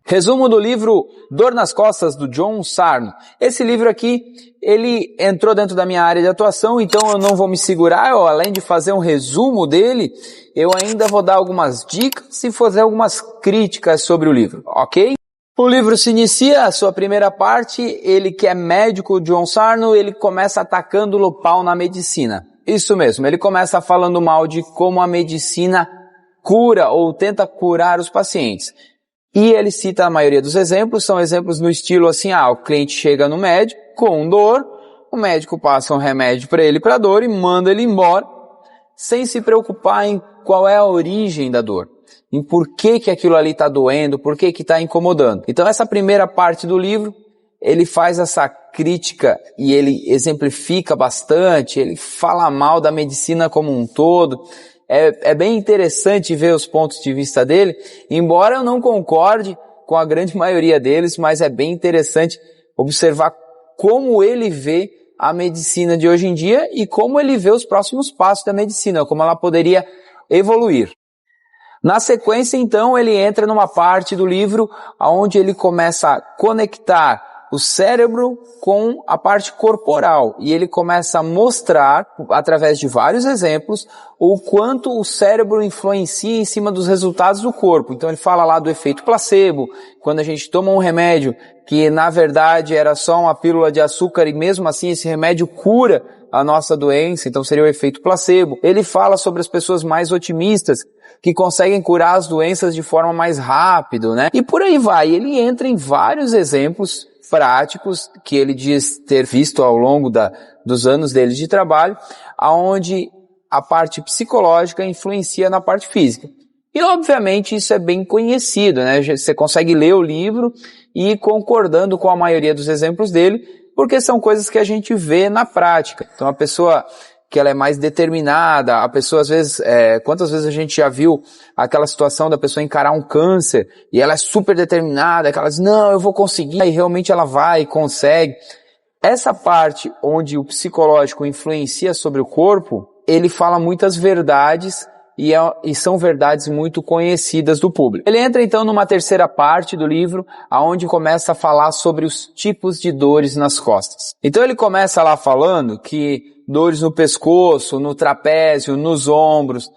Resumo do livro Dor nas Costas, do John Sarno. Esse livro aqui, ele entrou dentro da minha área de atuação, então eu não vou me segurar, além de fazer um resumo dele, eu ainda vou dar algumas dicas e fazer algumas críticas sobre o livro, ok? O livro se inicia, a sua primeira parte, ele que é médico, John Sarno, ele começa atacando o pau na medicina. Isso mesmo, ele começa falando mal de como a medicina cura ou tenta curar os pacientes. E ele cita a maioria dos exemplos, são exemplos no estilo assim, o cliente chega no médico com dor, o médico passa um remédio para ele para dor e manda ele embora, sem se preocupar em qual é a origem da dor, em por que aquilo ali está doendo, por que está incomodando. Então essa primeira parte do livro, ele faz essa crítica e ele exemplifica bastante, ele fala mal da medicina como um todo. É bem interessante ver os pontos de vista dele, embora eu não concorde com a grande maioria deles, mas é bem interessante observar como ele vê a medicina de hoje em dia e como ele vê os próximos passos da medicina, como ela poderia evoluir. Na sequência, então, ele entra numa parte do livro onde ele começa a conectar o cérebro com a parte corporal e ele começa a mostrar, através de vários exemplos, o quanto o cérebro influencia em cima dos resultados do corpo. Então ele fala lá do efeito placebo, quando a gente toma um remédio que na verdade era só uma pílula de açúcar e mesmo assim esse remédio cura a nossa doença, então seria o efeito placebo. Ele fala sobre as pessoas mais otimistas, que conseguem curar as doenças de forma mais rápido, né? E por aí vai, ele entra em vários exemplos práticos que ele diz ter visto ao longo dos anos dele de trabalho, aonde a parte psicológica influencia na parte física. E obviamente isso é bem conhecido, né? Você consegue ler o livro e ir concordando com a maioria dos exemplos dele, porque são coisas que a gente vê na prática. Então a pessoa que ela é mais determinada, a pessoa às vezes, quantas vezes a gente já viu aquela situação da pessoa encarar um câncer e ela é super determinada, que ela diz, não, eu vou conseguir, e realmente ela vai e consegue. Essa parte onde o psicológico influencia sobre o corpo, ele fala muitas verdades e são verdades muito conhecidas do público. Ele entra então numa terceira parte do livro, aonde começa a falar sobre os tipos de dores nas costas. Então ele começa lá falando que dores no pescoço, no trapézio, nos ombros,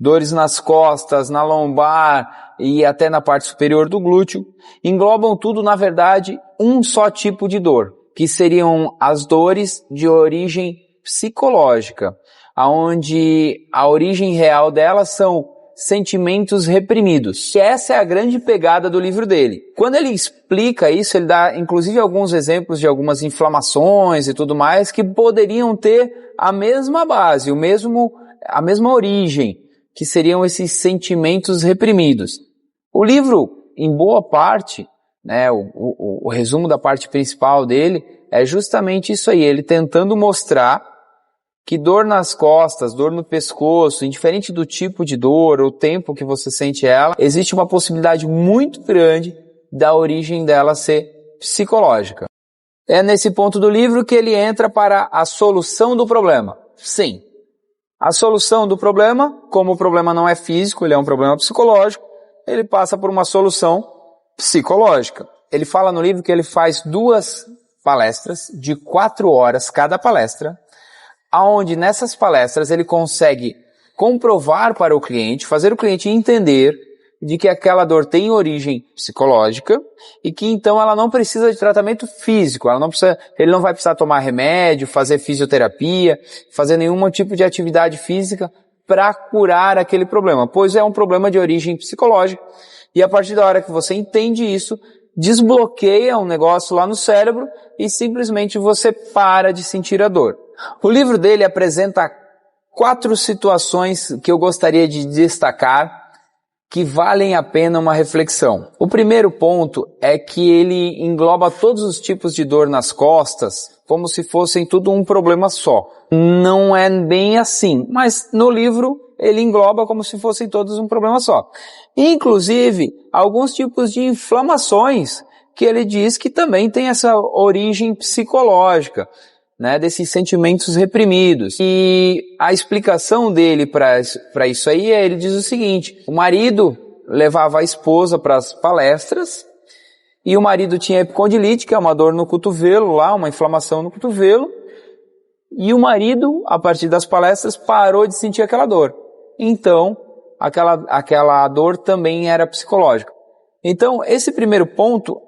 dores nas costas, na lombar e até na parte superior do glúteo, englobam tudo, na verdade, um só tipo de dor, que seriam as dores de origem psicológica, onde a origem real delas são sentimentos reprimidos. E essa é a grande pegada do livro dele. Quando ele explica isso, ele dá inclusive alguns exemplos de algumas inflamações e tudo mais que poderiam ter a mesma base, a mesma origem, que seriam esses sentimentos reprimidos. O livro, em boa parte, né, o resumo da parte principal dele é justamente isso aí, ele tentando mostrar que dor nas costas, dor no pescoço, indiferente do tipo de dor ou tempo que você sente ela, existe uma possibilidade muito grande da origem dela ser psicológica. É nesse ponto do livro que ele entra para a solução do problema. Sim, a solução do problema, como o problema não é físico, ele é um problema psicológico, ele passa por uma solução psicológica. Ele fala no livro que ele faz 2 palestras de 4 horas cada palestra, aonde nessas palestras ele consegue comprovar para o cliente, fazer o cliente entender de que aquela dor tem origem psicológica e que então ela não precisa de tratamento físico, ele não vai precisar tomar remédio, fazer fisioterapia, fazer nenhum tipo de atividade física para curar aquele problema, pois é um problema de origem psicológica e a partir da hora que você entende isso, desbloqueia um negócio lá no cérebro e simplesmente você para de sentir a dor. O livro dele apresenta 4 situações que eu gostaria de destacar que valem a pena uma reflexão. O primeiro ponto é que ele engloba todos os tipos de dor nas costas como se fossem tudo um problema só. Não é bem assim, mas no livro ele engloba como se fossem todos um problema só. Inclusive, alguns tipos de inflamações que ele diz que também tem essa origem psicológica, né, desses sentimentos reprimidos. E a explicação dele para isso aí ele diz o seguinte: o marido levava a esposa para as palestras e o marido tinha epicondilite, que é uma dor no cotovelo lá, uma inflamação no cotovelo, e o marido, a partir das palestras, parou de sentir aquela dor. Então, aquela dor também era psicológica. Então, esse primeiro ponto,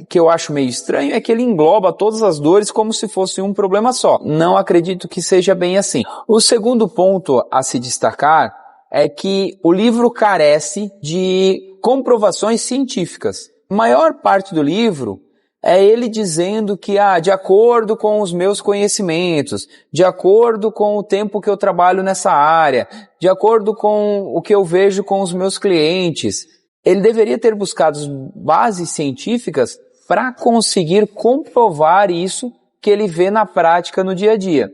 que eu acho meio estranho, é que ele engloba todas as dores como se fosse um problema só. Não acredito que seja bem assim. O segundo ponto a se destacar é que o livro carece de comprovações científicas. A maior parte do livro é ele dizendo que, de acordo com os meus conhecimentos, de acordo com o tempo que eu trabalho nessa área, de acordo com o que eu vejo com os meus clientes, ele deveria ter buscado bases científicas para conseguir comprovar isso que ele vê na prática no dia a dia.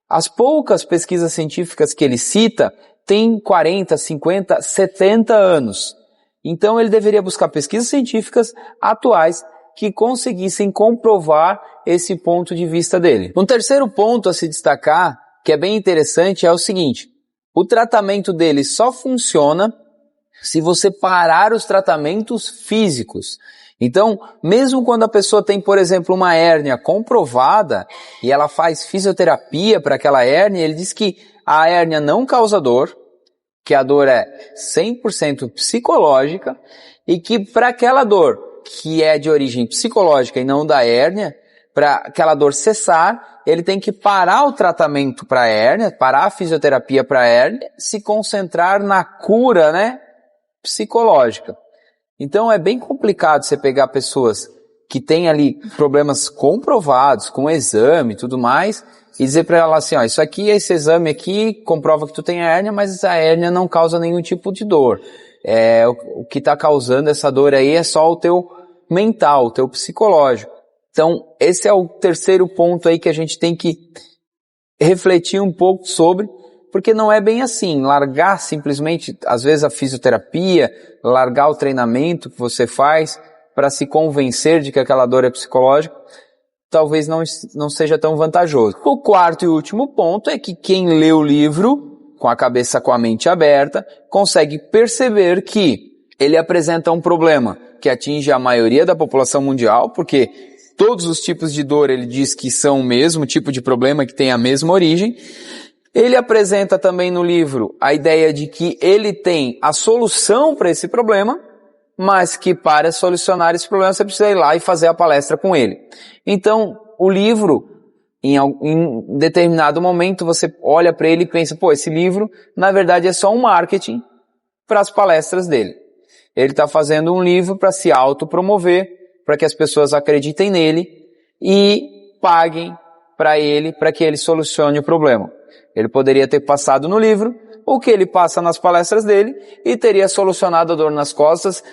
As poucas pesquisas científicas que ele cita têm 40, 50, 70 anos. Então ele deveria buscar pesquisas científicas atuais que conseguissem comprovar esse ponto de vista dele. Um terceiro ponto a se destacar, que é bem interessante, é o seguinte: o tratamento dele só funciona se você parar os tratamentos físicos. Então, mesmo quando a pessoa tem, por exemplo, uma hérnia comprovada e ela faz fisioterapia para aquela hérnia, ele diz que a hérnia não causa dor, que a dor é 100% psicológica e que para aquela dor que é de origem psicológica e não da hérnia, para aquela dor cessar, ele tem que parar o tratamento para a hérnia, parar a fisioterapia para a hérnia, se concentrar na cura, psicológica. Então é bem complicado você pegar pessoas que têm ali problemas comprovados, com exame e tudo mais, e dizer para ela assim, isso aqui, esse exame aqui comprova que tu tem a hérnia, mas a hérnia não causa nenhum tipo de dor. O que está causando essa dor aí é só o teu mental, o teu psicológico. Então, esse é o terceiro ponto aí que a gente tem que refletir um pouco sobre, porque não é bem assim, largar simplesmente, às vezes a fisioterapia, largar o treinamento que você faz para se convencer de que aquela dor é psicológica, talvez não seja tão vantajoso. O quarto e último ponto é que quem lê o livro, com a cabeça, com a mente aberta, consegue perceber que ele apresenta um problema que atinge a maioria da população mundial, porque todos os tipos de dor ele diz que são o mesmo tipo de problema, que tem a mesma origem. Ele apresenta também no livro a ideia de que ele tem a solução para esse problema, mas que para solucionar esse problema você precisa ir lá e fazer a palestra com ele. Então, o livro, em determinado momento, você olha para ele e pensa, esse livro, na verdade, é só um marketing para as palestras dele. Ele está fazendo um livro para se autopromover, para que as pessoas acreditem nele e paguem para que ele solucione o problema. Ele poderia ter passado no livro o que ele passa nas palestras dele e teria solucionado a dor nas costas,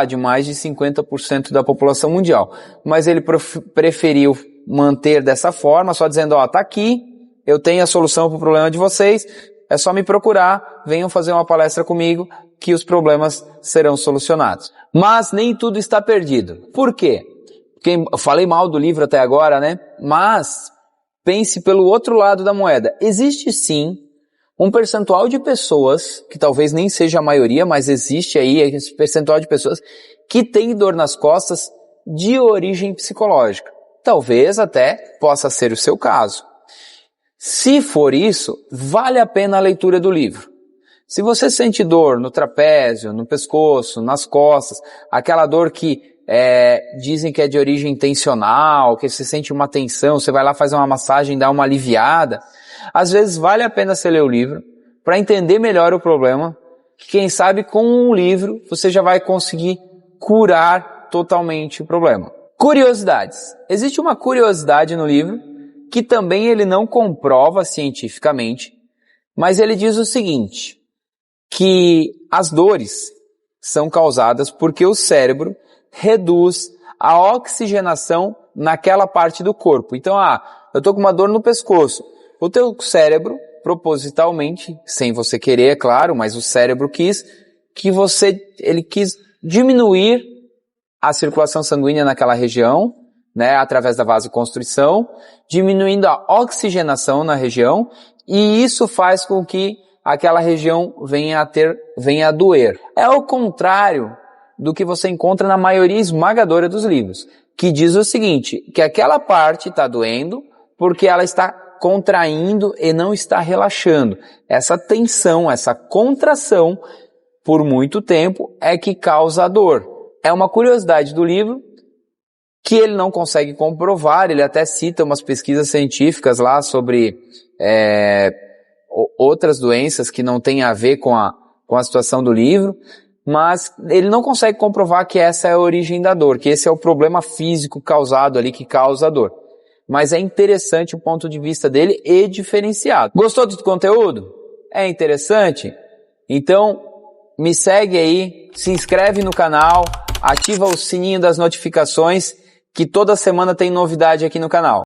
de mais de 50% da população mundial. Mas ele preferiu manter dessa forma, só dizendo, tá aqui, eu tenho a solução para o problema de vocês, é só me procurar, venham fazer uma palestra comigo, que os problemas serão solucionados. Mas nem tudo está perdido. Por quê? Porque eu falei mal do livro até agora, Mas pense pelo outro lado da moeda. Existe sim um percentual de pessoas, que talvez nem seja a maioria, mas existe aí esse percentual de pessoas que tem dor nas costas de origem psicológica. Talvez até possa ser o seu caso. Se for isso, vale a pena a leitura do livro. Se você sente dor no trapézio, no pescoço, nas costas, aquela dor que dizem que é de origem tensional, que você sente uma tensão, você vai lá fazer uma massagem, dá uma aliviada, às vezes vale a pena você ler o livro para entender melhor o problema, que quem sabe com um livro você já vai conseguir curar totalmente o problema. Curiosidades. Existe uma curiosidade no livro que também ele não comprova cientificamente, mas ele diz o seguinte, que as dores são causadas porque o cérebro reduz a oxigenação naquela parte do corpo. Então, eu tô com uma dor no pescoço. O teu cérebro, propositalmente, sem você querer, é claro, mas o cérebro quis diminuir a circulação sanguínea naquela região, através da vasoconstrição, diminuindo a oxigenação na região, e isso faz com que aquela região venha a doer. É o contrário do que você encontra na maioria esmagadora dos livros, que diz o seguinte, que aquela parte está doendo porque ela está contraindo e não está relaxando. Essa tensão, essa contração, por muito tempo, é que causa a dor. É uma curiosidade do livro que ele não consegue comprovar, ele até cita umas pesquisas científicas lá sobre outras doenças que não têm a ver com a situação do livro, mas ele não consegue comprovar que essa é a origem da dor, que esse é o problema físico causado ali que causa a dor. Mas é interessante o ponto de vista dele e diferenciado. Gostou do conteúdo? É interessante? Então, me segue aí, se inscreve no canal, ativa o sininho das notificações, que toda semana tem novidade aqui no canal.